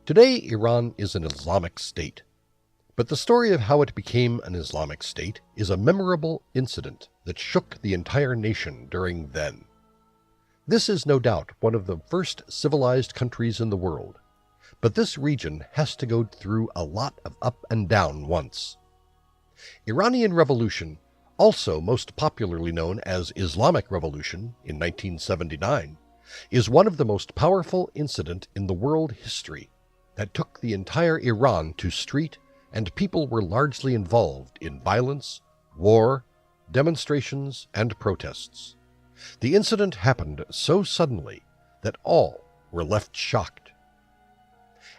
Today, Iran is an Islamic state. But the story of how it became an Islamic state is a memorable incident that shook the entire nation during then. This is no doubt one of the first civilized countries in the world, but this region has to go through a lot of up and down once. Iranian Revolution, also most popularly known as Islamic Revolution in 1979, is one of the most powerful incident in the world history that took the entire Iran to street, and people were largely involved in violence, war, demonstrations, and protests. The incident happened so suddenly that all were left shocked.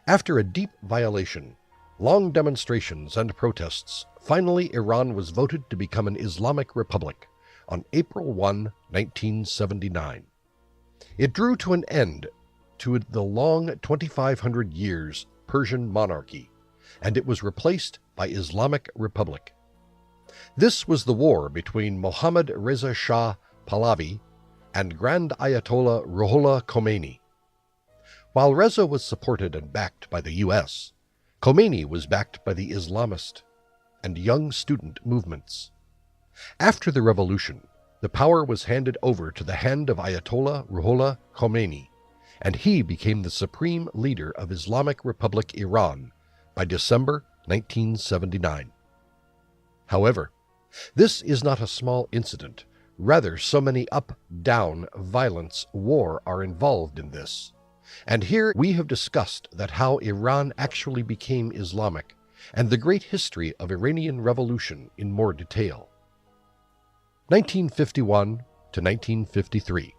After a deep violation, long demonstrations and protests, finally Iran was voted to become an Islamic Republic on April 1, 1979. It drew to an end to the long 2,500 years Persian monarchy, and it was replaced by Islamic Republic. This was the war between Mohammad Reza Shah Pahlavi and Grand Ayatollah Ruhollah Khomeini. While Reza was supported and backed by the U.S., Khomeini was backed by the Islamist and young student movements. After the revolution, the power was handed over to the hand of Ayatollah Ruhollah Khomeini, and he became the supreme leader of Islamic Republic Iran by December 1979. However, this is not a small incident. Rather, so many up, down, violence, war are involved in this. And here we have discussed that how Iran actually became Islamic, and the great history of Iranian Revolution in more detail. 1951 to 1953.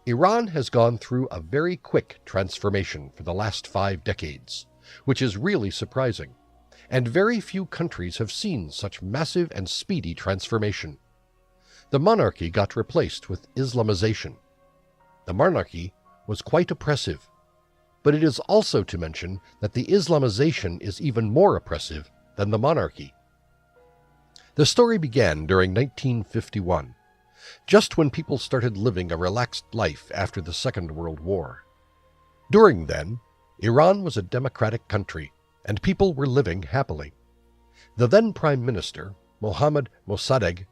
Iran has gone through a very quick transformation for the last 5 decades, which is really surprising, and very few countries have seen such massive and speedy transformation. The monarchy got replaced with Islamization. The monarchy was quite oppressive, but it is also to mention that the Islamization is even more oppressive than the monarchy. The story began during 1951, just when people started living a relaxed life after the Second World War. During then, Iran was a democratic country, and people were living happily. The then Prime Minister, Mohammad Mossadegh,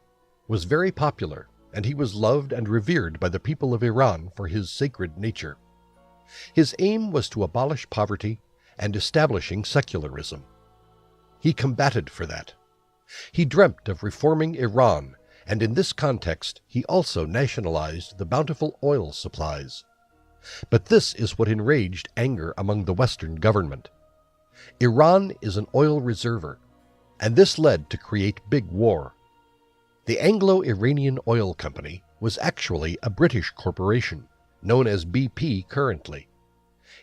was very popular, and he was loved and revered by the people of Iran for his sacred nature. His aim was to abolish poverty and establishing secularism. He combated for that. He dreamt of reforming Iran, and in this context he also nationalized the bountiful oil supplies. But this is what enraged anger among the Western government. Iran is an oil reserver, and this led to create big war. The Anglo-Iranian Oil Company was actually a British corporation, known as BP currently.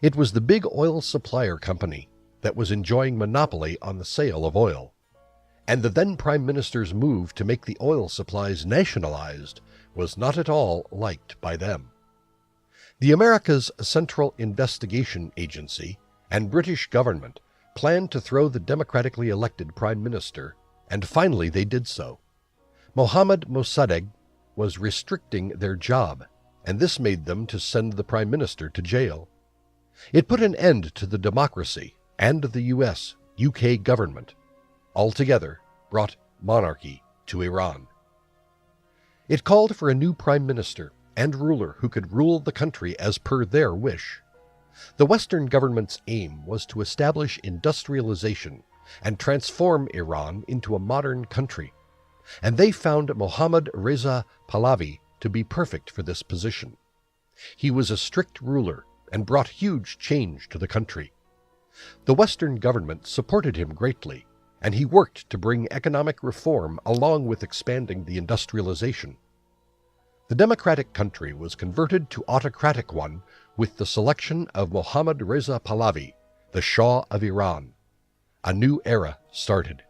It was the big oil supplier company that was enjoying monopoly on the sale of oil, and the then Prime Minister's move to make the oil supplies nationalized was not at all liked by them. The America's Central Investigation Agency and British government planned to throw the democratically elected Prime Minister, and finally they did so. Mohammad Mossadegh was restricting their job, and this made them to send the Prime Minister to jail. It put an end to the democracy and the U.S., UK government, altogether brought monarchy to Iran. It called for a new Prime Minister and ruler who could rule the country as per their wish. The Western government's aim was to establish industrialization and transform Iran into a modern country, and they found Mohammad Reza Pahlavi to be perfect for this position. He was a strict ruler and brought huge change to the country. The Western government supported him greatly, and he worked to bring economic reform along with expanding the industrialization. The democratic country was converted to autocratic one with the selection of Mohammad Reza Pahlavi, the Shah of Iran. A new era started.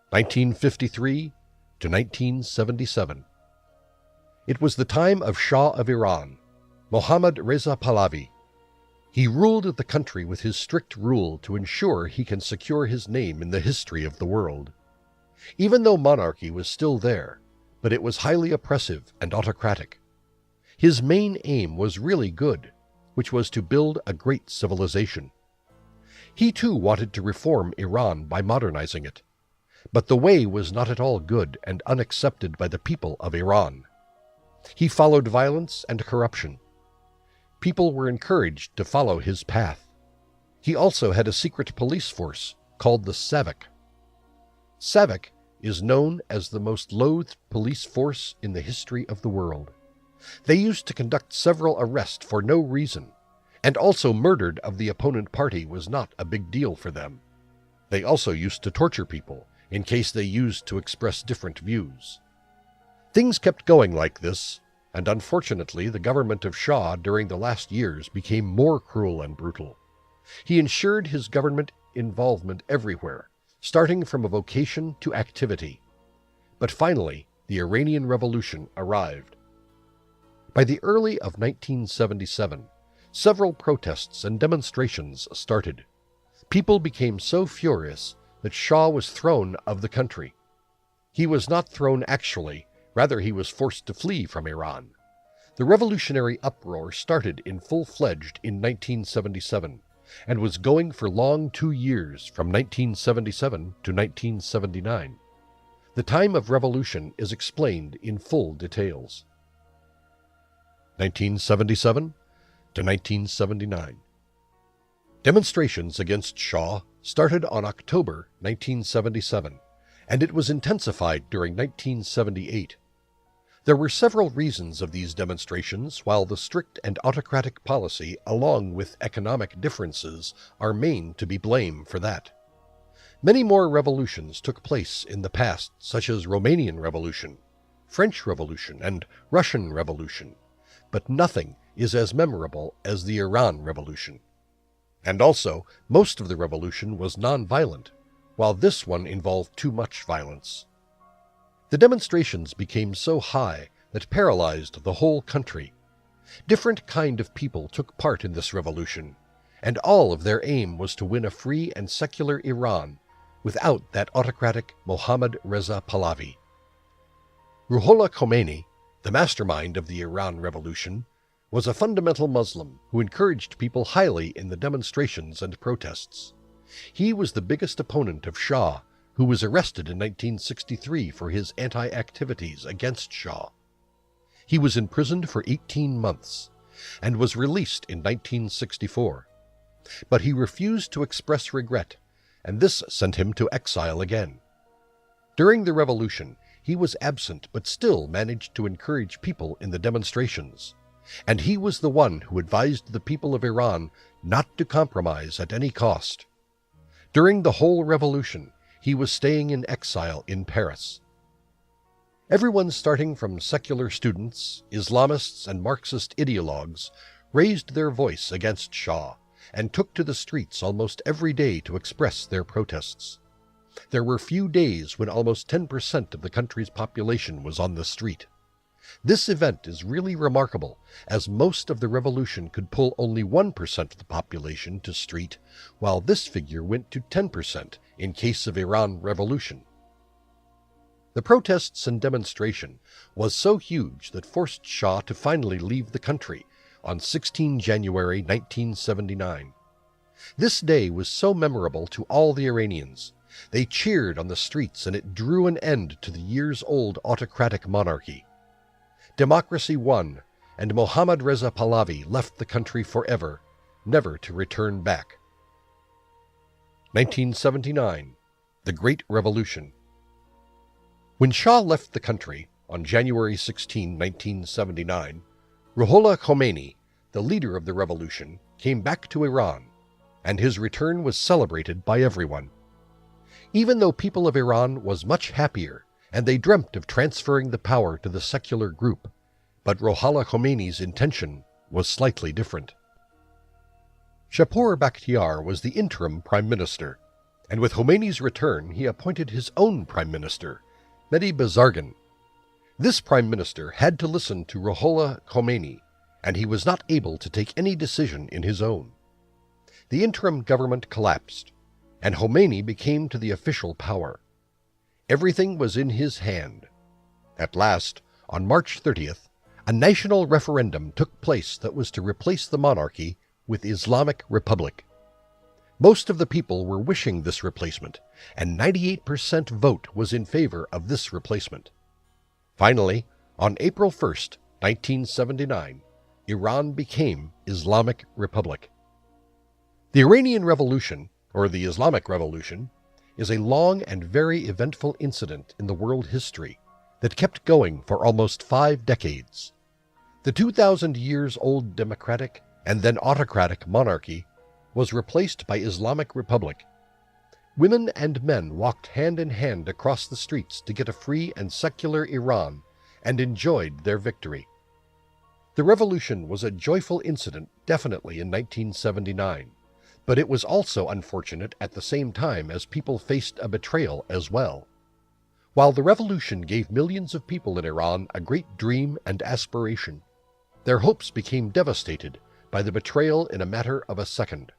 1953 to 1977. It was the time of Shah of Iran, Mohammad Reza Pahlavi. He ruled the country with his strict rule to ensure he can secure his name in the history of the world. Even though monarchy was still there, but it was highly oppressive and autocratic. His main aim was really good, which was to build a great civilization. He too wanted to reform Iran by modernizing it. But the way was not at all good and unaccepted by the people of Iran. He followed violence and corruption. People were encouraged to follow his path. He also had a secret police force called the Savak. Savak is known as the most loathed police force in the history of the world. They used to conduct several arrests for no reason, and also murder of the opponent party was not a big deal for them. They also used to torture people in case they used to express different views. Things kept going like this, and unfortunately the government of Shah during the last years became more cruel and brutal. He ensured his government involvement everywhere, starting from a vocation to activity. But finally, the Iranian Revolution arrived. By the early of 1977, several protests and demonstrations started. People became so furious that Shah was thrown of the country. He was not thrown actually, rather he was forced to flee from Iran. The revolutionary uproar started in full-fledged in 1977, and was going for long 2 years from 1977 to 1979. The time of revolution is explained in full details. 1977 to 1979. Demonstrations against Shah started on October 1977, and it was intensified during 1978. There were several reasons of these demonstrations, while the strict and autocratic policy along with economic differences are main to be blamed for that. Many more revolutions took place in the past, such as Romanian Revolution, French Revolution, and Russian Revolution, but nothing is as memorable as the Iran Revolution. And also, most of the revolution was non-violent, while this one involved too much violence. The demonstrations became so high that paralyzed the whole country. Different kind of people took part in this revolution, and all of their aim was to win a free and secular Iran without that autocratic Mohammad Reza Pahlavi. Ruhollah Khomeini, the mastermind of the Iran Revolution, was a fundamental Muslim who encouraged people highly in the demonstrations and protests. He was the biggest opponent of Shah, who was arrested in 1963 for his anti-activities against Shah. He was imprisoned for 18 months and was released in 1964. But he refused to express regret, and this sent him to exile again. During the revolution, he was absent but still managed to encourage people in the demonstrations, and he was the one who advised the people of Iran not to compromise at any cost. During the whole revolution, he was staying in exile in Paris. Everyone starting from secular students, Islamists, and Marxist ideologues raised their voice against Shah and took to the streets almost every day to express their protests. There were few days when almost 10% of the country's population was on the street. This event is really remarkable, as most of the revolution could pull only 1% of the population to street, while this figure went to 10% in case of Iran Revolution. The protests and demonstration was so huge that forced Shah to finally leave the country on 16 January 1979. This day was so memorable to all the Iranians. They cheered on the streets, and it drew an end to the years-old autocratic monarchy. Democracy won, and Mohammad Reza Pahlavi left the country forever, never to return back. 1979. The Great Revolution. When Shah left the country on January 16, 1979, Ruhollah Khomeini, the leader of the revolution, came back to Iran, and his return was celebrated by everyone. Even though people of Iran was much happier, and they dreamt of transferring the power to the secular group, but Ruhollah Khomeini's intention was slightly different. Shapur Bakhtiar was the interim prime minister, and with Khomeini's return he appointed his own prime minister, Mehdi Bazargan. This prime minister had to listen to Ruhollah Khomeini, and he was not able to take any decision in his own. The interim government collapsed, and Khomeini became to the official power. Everything was in his hand. At last, on March 30th, A national referendum took place that was to replace the monarchy with Islamic Republic. Most of the people were wishing this replacement, and 98% vote was in favor of this replacement. Finally, on April 1st, 1979, Iran became Islamic Republic. The Iranian Revolution, or the Islamic Revolution, is a long and very eventful incident in the world history that kept going for almost 5 decades. The 2,000 years old democratic and then autocratic monarchy was replaced by Islamic Republic. Women and men walked hand in hand across the streets to get a free and secular Iran and enjoyed their victory. The revolution was a joyful incident definitely in 1979, but it was also unfortunate at the same time as people faced a betrayal as well. While the revolution gave millions of people in Iran a great dream and aspiration, their hopes became devastated by the betrayal in a matter of a second.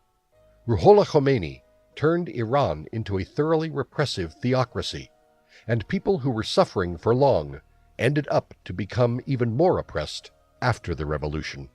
Ruhollah Khomeini turned Iran into a thoroughly repressive theocracy, and people who were suffering for long ended up to become even more oppressed after the revolution.